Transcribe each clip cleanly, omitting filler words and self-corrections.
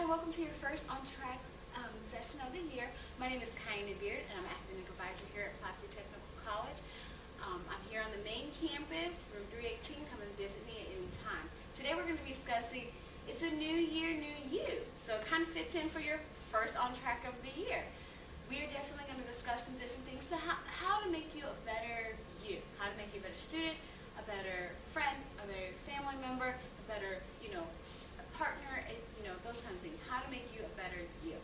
and welcome to your first On Track session of the year. My name is Kyanna Beard, and I'm Academic Advisor here at Placer Technical College. I'm here on the main campus, room 318. Come and visit me at any time. Today we're going to be discussing, it's a new year, new you. So it kind of fits in for your first On Track of the year. We are definitely going to discuss some different things to how to make you a better you, how to make you a better student, a better friend, a better family member, a better, partner, those kinds of things. How to make you a better you.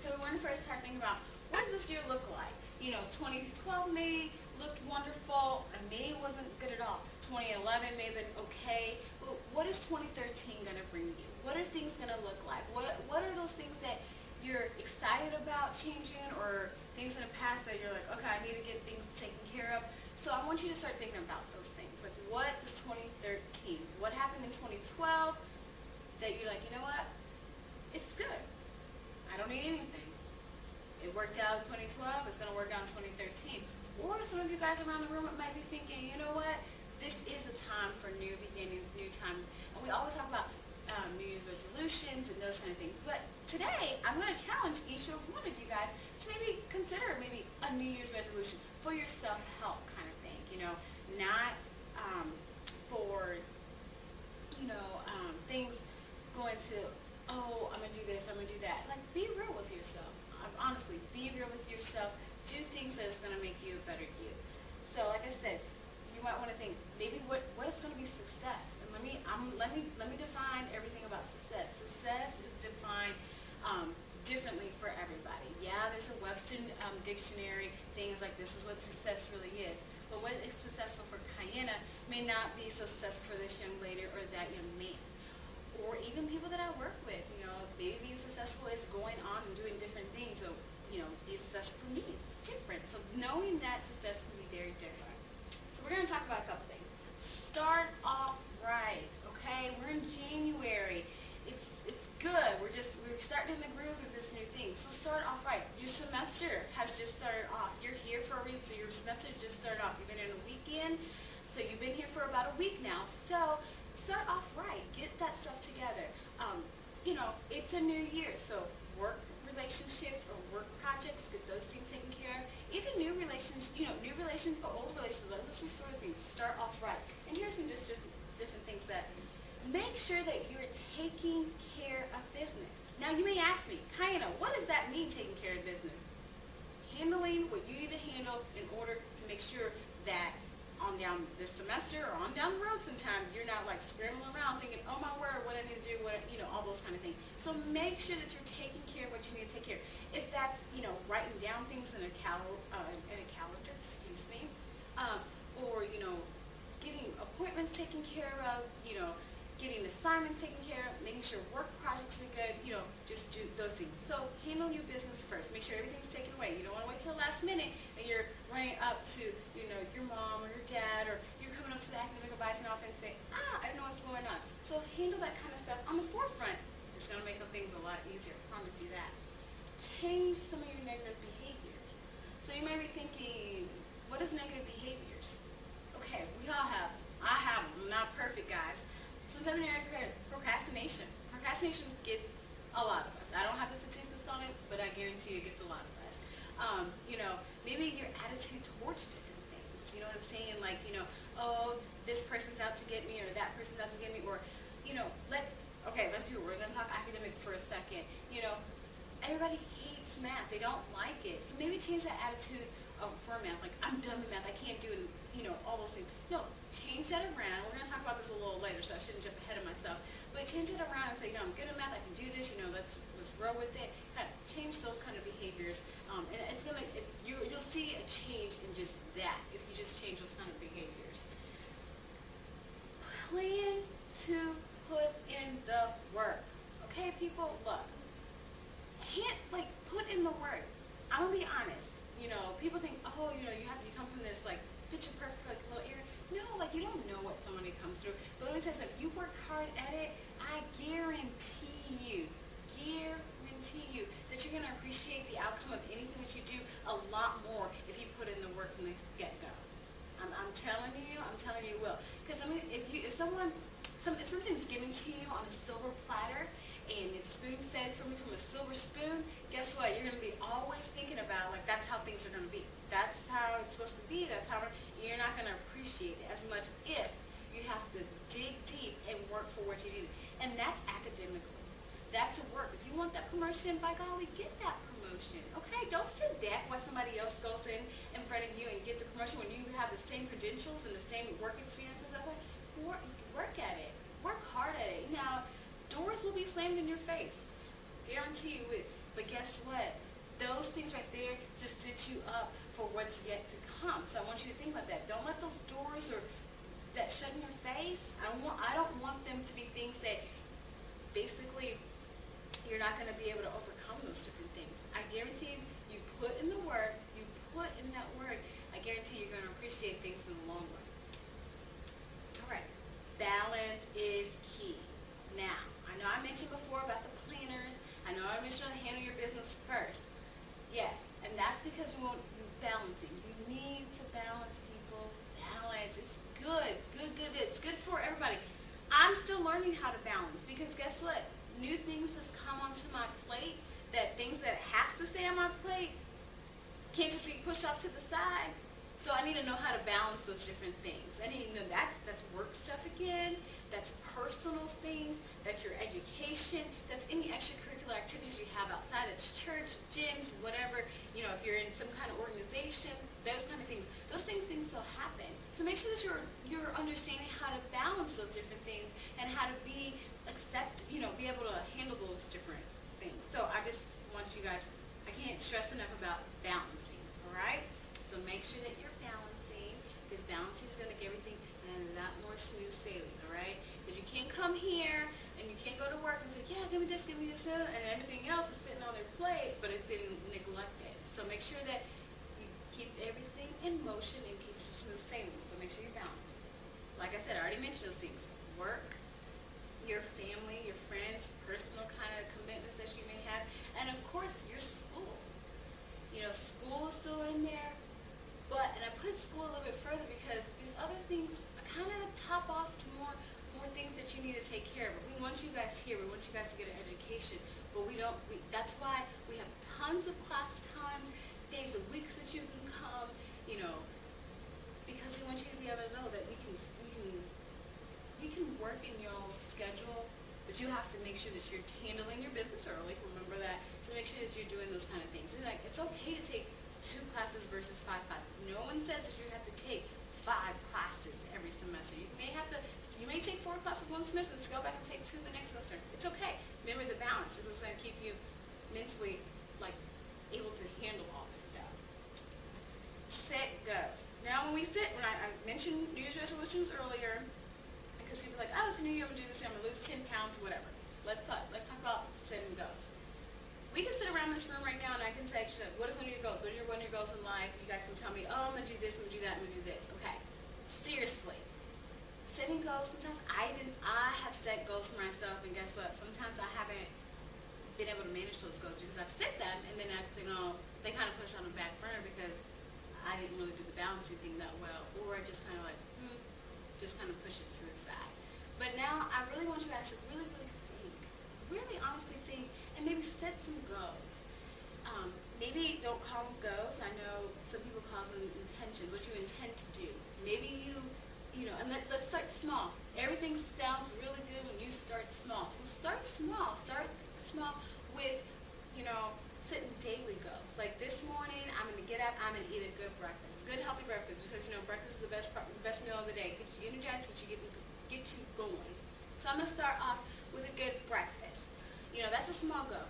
So we want to first start thinking about, what does this year look like? 2012 maybe looked wonderful, and maybe it wasn't good at all. 2011 may have been okay, but what is 2013 going to bring you? What are things going to look like? What are those things that you're excited about changing, or things in the past that you're like, okay, I need to get things taken care of? So I want you to start thinking about those things. Like, what does 2013, what happened in 2012 that you're like, you know what, it's good. I don't need anything. It worked out in 2012, it's going to work out in 2013. Or some of you guys around the room might be thinking, you know what, this is a time for new beginnings, new time. And we always talk about New Year's resolutions and those kind of things. But today, I'm going to challenge each one of you guys to maybe consider maybe a New Year's resolution for your self-help kind of thing. Not for, things going to, oh, I'm going to do this, I'm going to do that. Like, be real with yourself. Honestly, be real with yourself. Do things that is going to make you a better you. So, like I said, you might want to think, maybe what is going to be success? And let me define everything about success. Success is defined differently for everybody. Yeah, there's a Webster dictionary, things like this is what success really is. But what is successful for Kyanna may not be so successful for this young lady or that young man. Or even people that I work with, maybe being successful is going on and doing different things. So, being successful for me is different. So knowing that success can be very different. So we're going to talk about a couple things. Start off right, okay? We're in January. It's good. We're starting in the groove of this new thing. So start off right. Your semester has just started off. You're here for a reason. So your semester just started off. You've been in a weekend. So you've been here for about a week now. So start off right. Get that stuff together. It's a new year. So work relationships or work projects, get those things taken care of. Even new relations, new relations or old relations, let's restore things. Start off right. And here's some just different things that make sure that you're taking care of business. Now you may ask me, Kyanna, what does that mean, taking care of business? Handling what you need to handle in order to make sure that on down this semester or on down the road sometime, you're not like scrambling around thinking, oh my word, what I need to do, all those kind of things. So make sure that you're taking care of what you need to take care of. If that's, writing down things in a calendar, excuse me, or, getting appointments taken care of, getting assignments taken care of, making sure work projects are good, just do those things. So handle your business first. Make sure everything's taken away. You don't want to wait till the last minute and you're running up to, your mom or your dad, or you're coming up to the academic advising office and saying, I don't know what's going on. So handle that kind of stuff on the forefront. It's going to make things a lot easier. I promise you that. Change some of your negative behaviors. So you may be thinking, what is negative behaviors? Okay, we all have. I have them. I'm not perfect, guys. Sometimes you're procrastination. Procrastination gets a lot of us. I don't have the statistics on it, but I guarantee you it gets a lot of us. Maybe your attitude towards different things. You know what I'm saying? Like, oh, this person's out to get me, or that person's out to get me, or, let's be real. We're going to talk academic for a second. Everybody hates math. They don't like it. So maybe change that attitude for math. Like, I'm done with math. I can't do it, all those things. No, change that around. We're going to talk about this a little later, so I shouldn't jump ahead of myself. But change it around and say, I'm good at math. I can do this. Let's roll with it. Kind of change those kind of behaviors. And it's going to, you'll see a change in just that if you just change those kind of behaviors. Plan to put in the work. Okay, people? Look. Put in the work. I'm going to be honest. People think, oh, you come from this, picture perfect, little area. No, you don't know what somebody comes through. But let me tell you something. If you work hard at it, I guarantee you that you're going to appreciate the outcome of anything that you do a lot more if you put in the work from the get-go. I'm telling you will. Because if something's given to you on a silver platter, and it's spoon-fed from a silver spoon, guess what? You're going to be always thinking about, like, that's how things are going to be. That's how it's supposed to be. That's how you're not going to appreciate it as much if you have to dig deep and work for what you need. And that's academically. That's work. If you want that promotion, by golly, get that promotion. Okay, don't sit back while somebody else goes in front of you and get the promotion when you have the same credentials and the same work experiences. That's like, work at it. Work hard at it. Now, doors will be slammed in your face. Guarantee you it. But guess what? Those things right there just set you up for what's yet to come. So I want you to think about that. Don't let those doors or that shut in your face. I don't want them to be things that basically you're not going to be able to overcome those different things. I guarantee you put in the work, you put in that work, I guarantee you're going to appreciate things in the long run. All right. Balance is key. Now, I know I mentioned before about the planners. I know I mentioned to handle your business first. Yes, and that's because you want balancing. You need to balance, people. Balance. It's good. It's good for everybody. I'm still learning how to balance because guess what? New things has come onto my plate. That things that has to stay on my plate can't just be pushed off to the side. So I need to know how to balance those different things. I need to know that's work stuff again, that's personal things, that's your education, that's any extracurricular activities you have outside. It's church, gyms, whatever, if you're in some kind of organization, those kind of things. Those things still happen. So make sure that you're understanding how to balance those different things and how to be able to handle those different things. So I just want you guys, I can't stress enough about balancing, all right? So make sure that you're balancing, because balancing is going to make everything a lot more smooth sailing, all right? Because you can't come here and you can't go to work and say, yeah, give me this, and everything else is sitting on their plate, but it's getting neglected. So make sure that you keep everything in motion and keep it smooth sailing. So make sure you balance. Like I said, I already mentioned those things. Work, your family, your friends, personal kind of commitments that you may have, and of course, your school. School is still in there. And I put school a little bit further because these other things kind of top off to more things that you need to take care of. But we want you guys here. We want you guys to get an education. But that's why we have tons of class times, days of weeks that you can come, because we want you to be able to know that we can work in your own schedule, but you have to make sure that you're handling your business early. Remember that. So make sure that you're doing those kind of things. It's okay to take 2 classes versus 5 classes. No one says that you have to take 5 classes every semester. You may take 4 classes one semester and go back and take 2 the next semester. It's okay. Remember the balance. This is going to keep you mentally able to handle all this stuff. Set goals. Now when I mentioned New Year's resolutions earlier, because people are like, oh, it's New Year, I'm going to do this, I'm going to lose 10 pounds, whatever. Let's talk about setting goals. We can sit around this room right now and I can say, what is one of your goals? What are one of your goals in life? You guys can tell me, oh, I'm going to do this, I'm going to do that, I'm going to do this. Okay. Seriously. Setting goals, sometimes I have set goals for myself, and guess what? Sometimes I haven't been able to manage those goals because I've set them and then they kind of push on the back burner because I didn't really do the balancing thing that well, or I just kind of just kind of push it to the side. But now I really want you guys to really think, really honestly think, and maybe set some goals. Maybe don't call them goals. I know some people call them intentions, what you intend to do. Maybe and let's start small. Everything sounds really good when you start small. So start small. Start small with, setting daily goals. Like this morning, I'm going to get up, I'm going to eat a good breakfast. Good, healthy breakfast, because, breakfast is the best meal of the day. Get you energized, get you going. So I'm going to start off with a good breakfast. That's a small goal.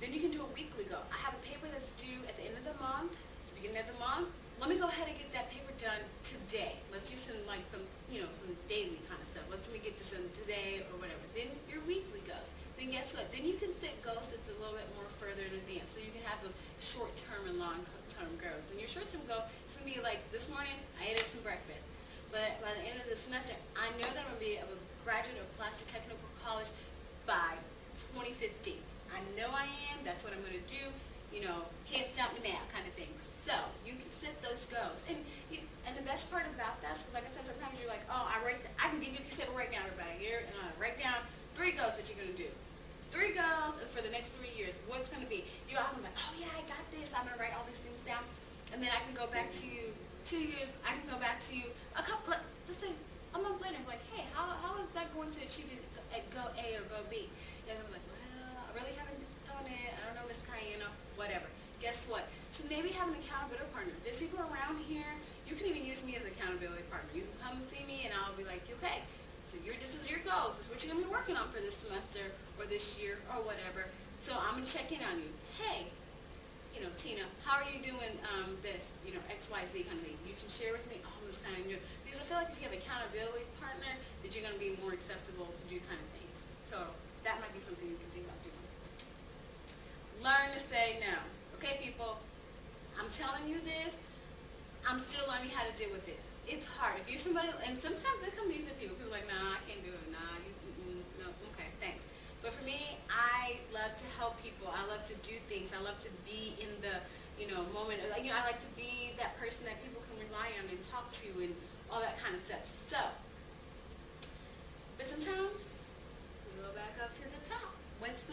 Then you can do a weekly goal. I have a paper that's due at the end of the month, at the beginning of the month. Let me go ahead and get that paper done today. Let's do some some daily kind of stuff. Let's get to some today or whatever. Then your weekly goals. Then guess what? Then you can set goals that's a little bit more further in advance. So you can have those short-term and long-term goals. And your short-term goal is going to be like, this morning, I ate some breakfast. But by the end of the semester, I know that I'm going to be a graduate of Plastic Technical College by 2015. I know I am. That's what I'm going to do. Can't stop me now kind of thing. So you can set those goals. And the best part about that is, because like I said, sometimes you're like, oh, I can give you a piece of paper right now, everybody. Here, and write down 3 goals that you're going to do. milestones for the next 3 years. What's going to be? You all going to be like, oh yeah, I got this. I'm going to write all these things down. And then I can go back to you 2 years. I can go back to you a couple, just say a month later, like, hey, how is that going to achieve it at go A or go B? And I'm like, well, I really haven't done it. I don't know, Miss Kyanna, whatever. Guess what? So maybe have an accountability partner. There's people around here. You can even use me as an accountability partner. You can come and see me, and I'll be like, okay, so this is your goals. This is what you're going to be working on for this semester or this year or whatever. So I'm going to check in on you. Hey, Tina, how are you doing this, X, Y, Z kind of thing. You can share with me all this kind of new. Because I feel like if you have an accountability partner, that you're going to be more acceptable to do kind of things. So that might be something you can think about doing. Learn to say no. Okay, people, I'm telling you this. I'm still learning how to deal with this. It's hard. If you're somebody, and sometimes they come these people are like, nah, I can't do it. Nah, no, okay, thanks. But for me, I love to help people. I love to do things. I love to be in the, moment. I like to be that person that people can rely on and talk to and all that kind of stuff. So, but sometimes we go back up to the top. What is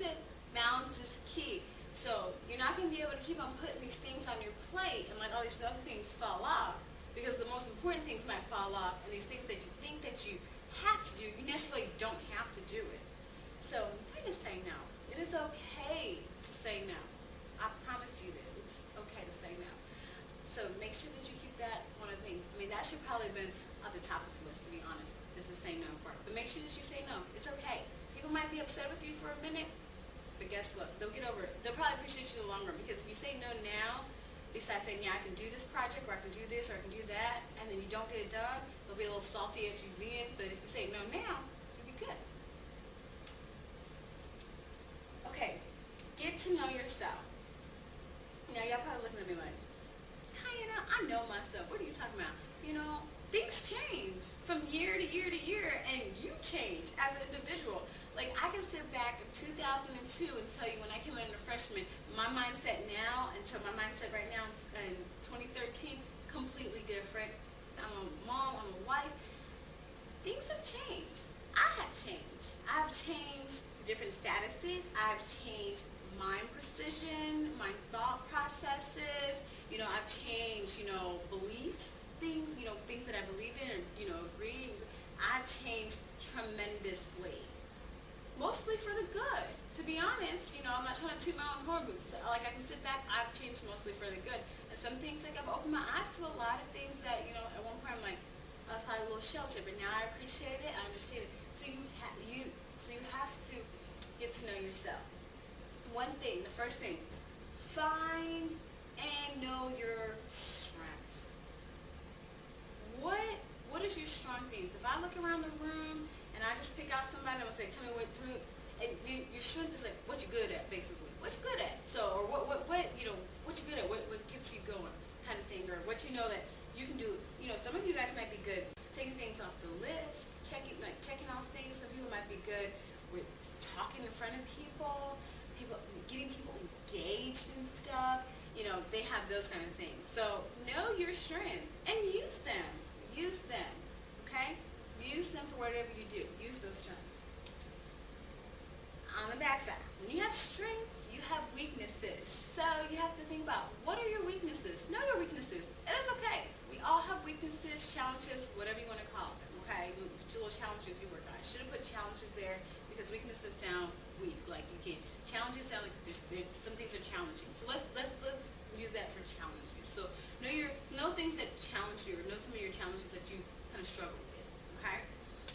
it? Balance is key. So you're not going to be able to keep on putting these things on your plate and let all these other things fall off, because the most important things might fall off, and these things that you think that you have to do, you necessarily don't have to do it. So you just say no. It is okay to say no. I promise you this. It's okay to say no. So make sure that you keep that one of the things. I mean, that should probably have been at the top of the list, to be honest, is the say no part. But make sure that you say no. It's okay. People might be upset with you for a minute, but guess what? They'll get over it. They'll probably appreciate you in the long run, because if you say no now, besides saying, yeah, I can do this project, or I can do this, or I can do that, and then you don't get it done, they'll be a little salty at you then. But if you say no now, you'll be good. Okay, get to know yourself. Now, y'all probably looking at me like, Kyanna, I know myself. What are you talking about? Things change from year to year to year, and you change as an individual. Like, I can sit back in 2002 and tell you, when I came in as a freshman, my mindset now until my mindset right now in 2013, completely different. I'm a mom, I'm a wife. Things have changed. I have changed. I've changed different statuses. I've changed mind precision, my thought processes. I've changed, beliefs, things that I believe in and, agree. I've changed tremendously. Mostly for the good, to be honest. I'm not trying to toot my own horn, but like, I can sit back. I've changed mostly for the good. And some things, like, I've opened my eyes to a lot of things that, at one point I'm like, I was probably a little sheltered, but now I appreciate it. I understand it. So you have to get to know yourself. One thing, the first thing, find and know your strengths. What is your strong things? If I look around the room and I just pick out somebody, I'm gonna say, tell me, and your strength is like what you're good at, basically. What you're good at. So, or what you good at, what keeps you going, kind of thing, or what that you can do. Some of you guys might be good taking things off the list, checking off things. Some people might be good with talking in front of people, getting people engaged and stuff. They have those kind of things. So know your strengths and use them. Use them, okay? Use them for whatever you do. Use those strengths. On the backside, when you have strengths, you have weaknesses. So you have to think about, what are your weaknesses? Know your weaknesses. It is okay. We all have weaknesses, challenges, whatever you want to call them, okay? Little challenges you work on. I should have put challenges there, because weaknesses sound weak. Like, you can't. Challenges sound like there's some things are challenging. So let's use that for challenges. So know things that challenge you, or know some of your challenges that you kind of struggle with, okay?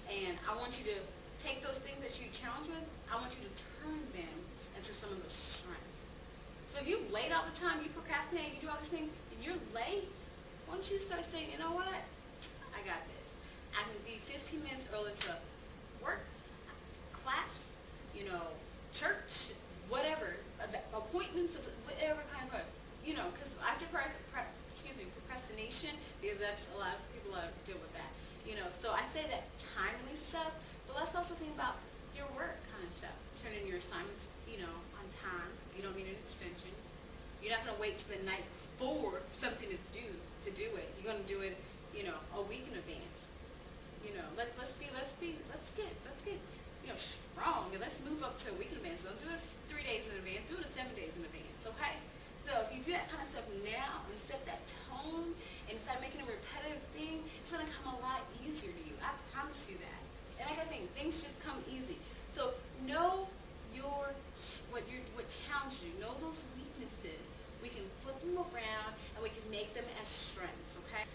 And I want you to take those things that you challenge with, I want you to turn them into some of those strengths. So if you're late all the time, you procrastinate, you do all these things, and you're late, why don't you start saying, you know what? I got this. I can be 15 minutes early to work, class, church, whatever, appointments, whatever kind of, because I say procrastination, because that's a lot of people deal with that. So I say that timely stuff, but let's also think about your work kind of stuff. Turn in your assignments, on time. You don't need an extension. You're not going to wait till the night before something is due to do it. You're going to do it, a week in advance. Let's get, strong, and let's move up to a week in advance. Don't do it 3 days in advance. Do it 7 days in advance, okay? So if you do that kind of stuff now and set that tone and start making a repetitive thing, it's going to come a lot easier to you. I promise you that. And like I think, things just come easy. So know what challenges you. Know those weaknesses. We can flip them around and we can make them as strengths, okay?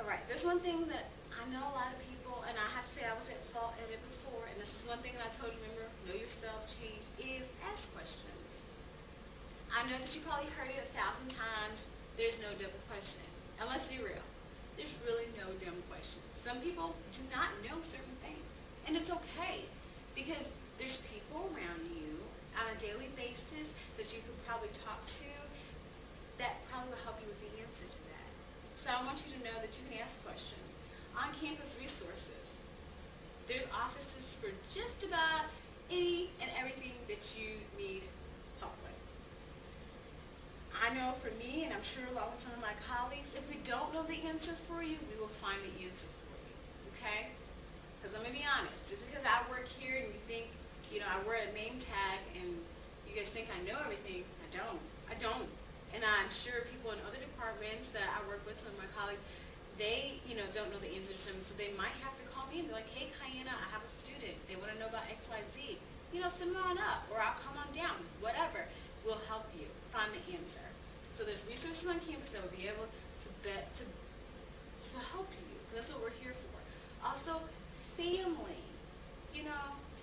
All right, there's one thing that I know a lot of people, and I have to say I was at fault at it before, and this is one thing that I told you, remember, know yourself, change, is ask questions. I know that you probably heard it 1,000 times. There's no dumb question. And let's be real. There's really no dumb question. Some people do not know certain things. And it's okay. Because there's people around you on a daily basis that you can probably talk to that probably will help you with the answer to that. So I want you to know that you can ask questions. On-campus resources. There's offices for just about any and everything that you need help with. I know for me, and I'm sure along with some of my colleagues, if we don't know the answer for you, we will find the answer for you, okay? Because I'm going to be honest, just because I work here and you think, I wear a name tag and you guys think I know everything, I don't. And I'm sure people in other departments that I work with, some of my colleagues, they, don't know the answer to them, so they might have to call me and be like, hey, Kyanna, I have a student. They want to know about X, Y, Z. Send them on up, or I'll come on down, whatever. We'll help you find the answer. So there's resources on campus that will be able to help you, because that's what we're here for. Also, family.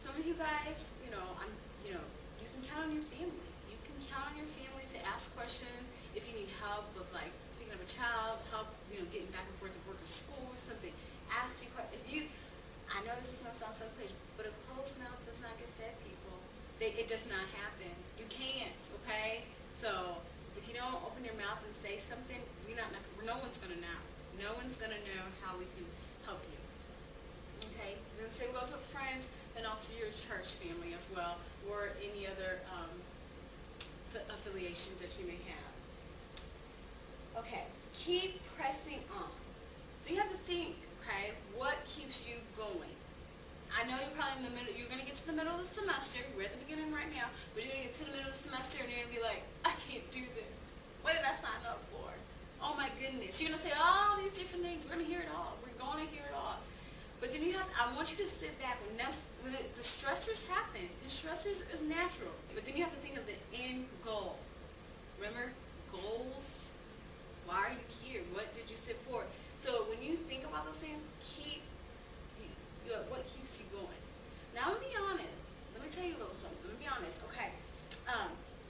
Some of you guys, you can count on your family. You can count on your family to ask questions if you need help with picking up a child, help, getting back and forth to work or school or something. Ask you questions. I know this is going to sound so cliche, but a closed mouth does not get fed, people. It does not happen. You can't, okay? So if you don't open your mouth and say something, no one's going to know. No one's going to know how we can help you. Okay? Then the same goes with friends and also your church family as well, or any other affiliations that you may have. Okay. Keep pressing on. So you have to think, okay, what keeps you going? I know you're probably in the middle, you're going to get to the middle of the semester, we're at the beginning right now, but you're going to get to the middle of the semester and you're going to be like, I can't do this. What did I sign up for? Oh my goodness. You're going to say all these different things. We're going to hear it all. We're going to hear it all. But then I want you to sit back when the stressors happen. The stressors is natural. But then you have to think of the end goal. Remember, goals. Why are you here? What did you sit for? So when you think about those things, what keeps you going? Now, let me be honest. Let me tell you a little something. Let me be honest. Okay.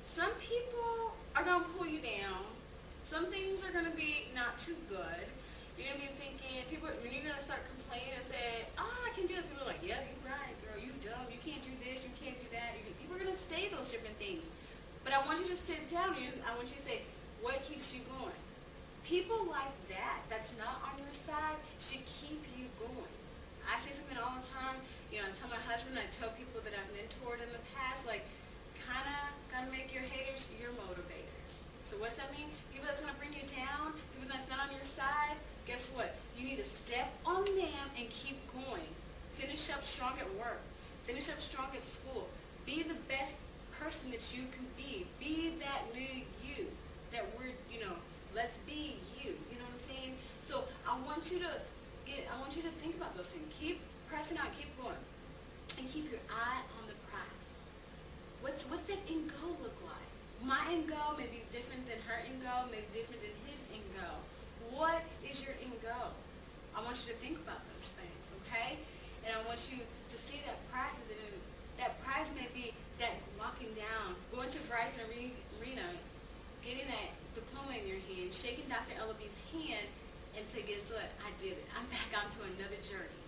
Some people are going to pull you down. Some things are going to be not too good. You're going to be thinking, when you're going to start complaining and say, oh, I can do it. People are like, yeah, you're right, girl. You dumb. You can't do this. You can't do that. People are going to say those different things. But I want you to sit down and I want you to say, what keeps you going? People like that, that's not on your side, should keep you going. I say something all the time, I tell my husband, I tell people that I've mentored in the past, kind of make your haters your motivators. So what's that mean? People that's going to bring you down, people that's not on your side, guess what? You need to step on them and keep going. Finish up strong at work. Finish up strong at school. Be the best person that you can be. Be that new you that we're, let's be you. You know what I'm saying? So I want you to think about those things. Keep pressing out, keep going. And keep your eye on the prize. What's that end goal look like? My end goal may be different than her end goal, maybe different than his end goal. What is your end goal? I want you to think about those things, okay? And I want you to see that prize. That prize may be that walking down, going to Verizon Arena, getting that diploma in your hand, shaking Dr. Ellaby's hand, and say, guess what? I did it. I'm back onto another journey.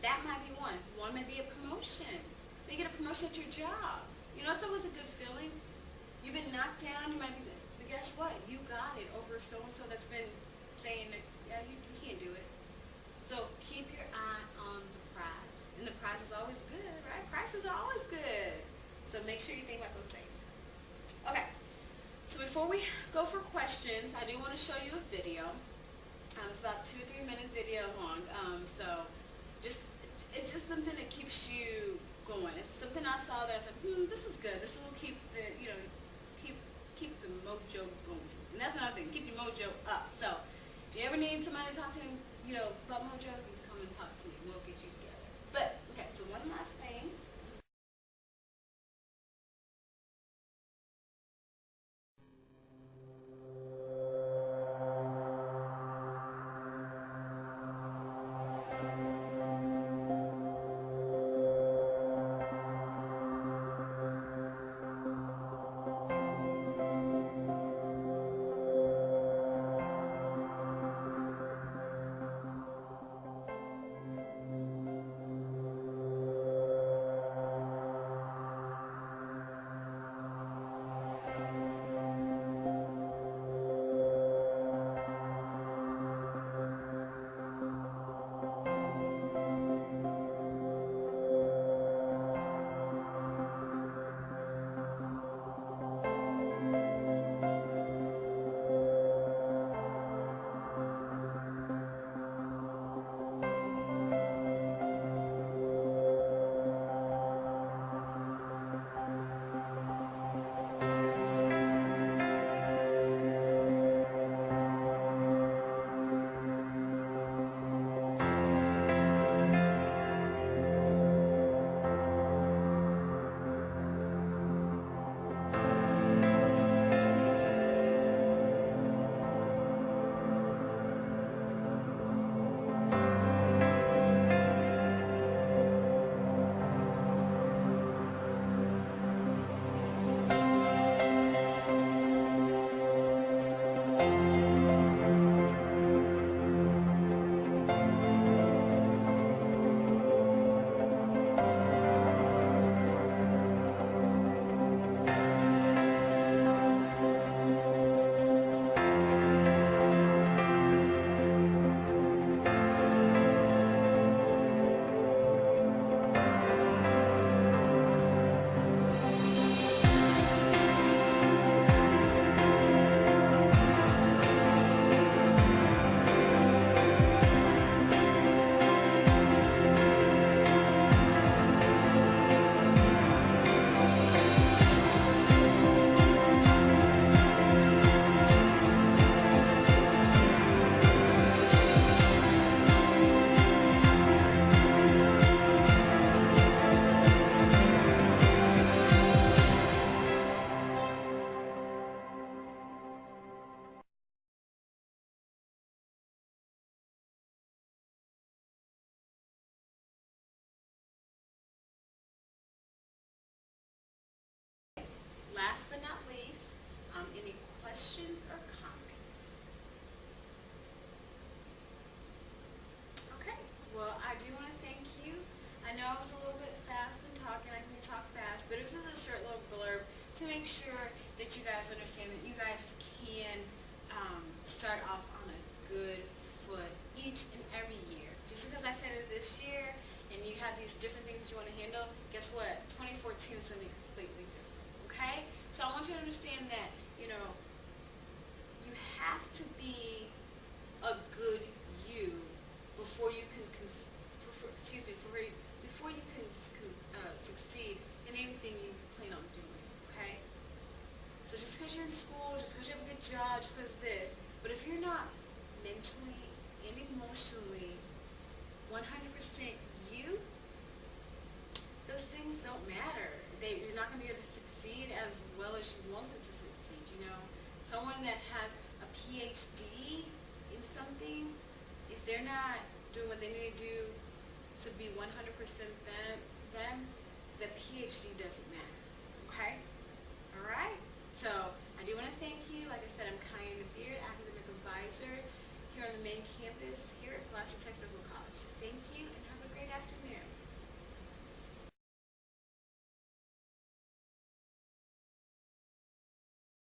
That might be one. One may be a promotion. You get a promotion at your job. It's always a good feeling. You've been knocked down. You might be, but guess what? You got it over so-and-so that's been saying that, yeah, you can't do it. So keep your eye on the prize. And the prize is always good, right? Prizes are always good. So make sure you think about those things. Okay. So before we go for questions, I do want to show you a video. It's about 2 or 3 minute video long. So it's just something that keeps you going. It's something I saw that I said, this is good. This will keep the, keep the mojo going. And that's another thing, keep your mojo up. So, if you ever need somebody to talk to, about mojo, you can come and talk to me. We'll get you together. But, okay, so one last thing. Last but not least, any questions or comments? Okay, well, I do want to thank you. I know I was a little bit fast in talking. I can talk fast, but this is a short little blurb to make sure that you guys understand that you guys can start off on a good foot each and every year. Just because I said it this year and you have these different things that you want to handle, guess what? 2014 is going to be completely different. Okay? So I want you to understand that, you have to be a good you before you can, before you can succeed in anything you plan on doing. Okay? So just because you're in school, just because you have a good job, just because this, but if you're not mentally and emotionally 100% you, those things don't matter. You're not going to be able to succeed as well as you want them to succeed, Someone that has a PhD in something, if they're not doing what they need to do to be 100% them, the PhD doesn't matter, okay? All right? So I do want to thank you. Like I said, I'm Kyanna Beard, Academic Advisor here on the main campus here at Pulaski Technical College. Thank you and have a great afternoon.